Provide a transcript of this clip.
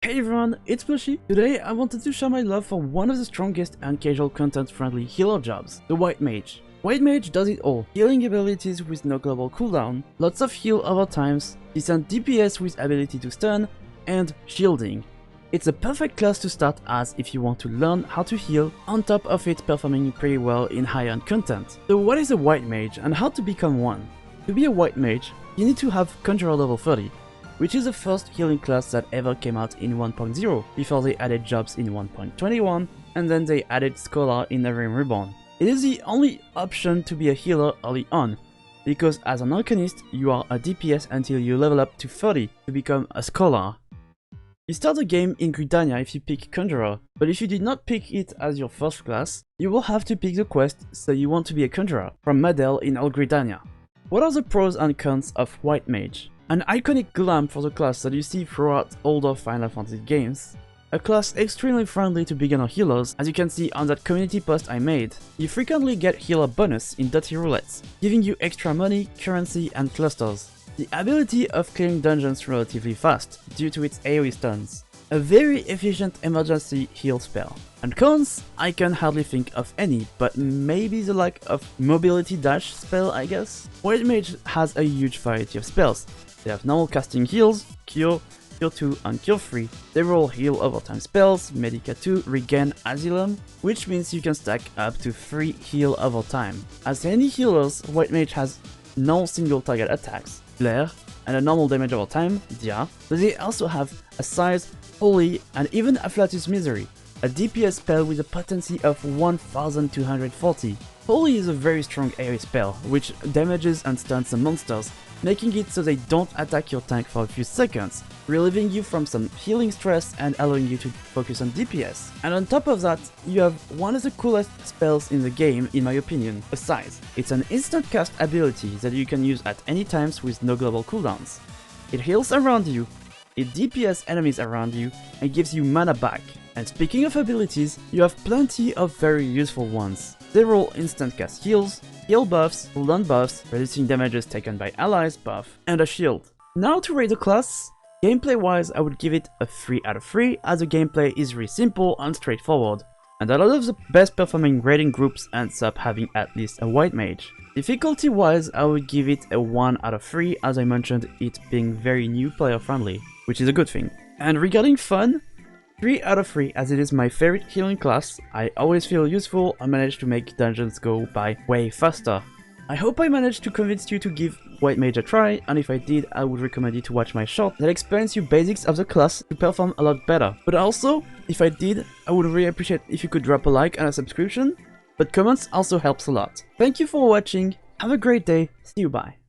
Hey everyone, it's iamPlushie. Today I wanted to share my love for one of the strongest and casual content-friendly healer jobs, the White Mage. White Mage does it all: healing abilities with no global cooldown, lots of heal over times, decent DPS with ability to stun, and shielding. It's a perfect class to start as if you want to learn how to heal, on top of it performing pretty well in high-end content. So what is a White Mage and how to become one? To be a White Mage, you need to have Conjurer level 30. Which is the first healing class that ever came out in 1.0, before they added jobs in 1.21, and then they added Scholar in the Realm Reborn. It is the only option to be a healer early on, because as an Arcanist, you are a DPS until you level up to 30 to become a Scholar. You start the game in Gridania if you pick Conjurer, but if you did not pick it as your first class, you will have to pick the quest so you want to be a Conjurer, from Madel in Old Gridania. What are the pros and cons of White Mage? An iconic glam for the class that you see throughout older Final Fantasy games. A class extremely friendly to beginner healers, as you can see on that community post I made. You frequently get healer bonus in dirty roulettes, giving you extra money, currency and clusters. The ability of clearing dungeons relatively fast, due to its AoE stuns. A very efficient emergency heal spell. And cons? I can hardly think of any, but maybe the lack of mobility dash spell, I guess? White Mage has a huge variety of spells. They have normal casting heals, Cure, Cure 2 and Cure 3. Several heal over time spells, Medica 2, Regen, Asylum, which means you can stack up to 3 heal over time. As any healers, White Mage has no single target attacks, Flare, and a normal damage over time, Dia, but they also have a Size, Holy, and even Afflatus Misery, a DPS spell with a potency of 1240. Holy is a very strong AoE spell, which damages and stuns some monsters, making it so they don't attack your tank for a few seconds, relieving you from some healing stress and allowing you to focus on DPS. And on top of that, you have one of the coolest spells in the game, in my opinion, a Size. It's an instant cast ability that you can use at any times with no global cooldowns. It heals around you, it DPS enemies around you, and gives you mana back. And speaking of abilities, you have plenty of very useful ones. Several instant cast heals, heal buffs, cooldown buffs, reducing damages taken by allies buff, and a shield. Now to rate the class. Gameplay wise, I would give it a 3 out of 3 as the gameplay is really simple and straightforward, and a lot of the best performing raiding groups ends up having at least a White Mage. Difficulty wise, I would give it a 1 out of 3 as I mentioned it being very new player friendly, which is a good thing. And regarding fun, 3 out of 3 as it is my favorite healing class. I always feel useful and manage to make dungeons go by way faster. I hope I managed to convince you to give White Mage a try, and if I did, I would recommend you to watch my short that explains you basics of the class to perform a lot better. But also, if I did, I would really appreciate if you could drop a like and a subscription, but comments also helps a lot. Thank you for watching, have a great day, see you, bye.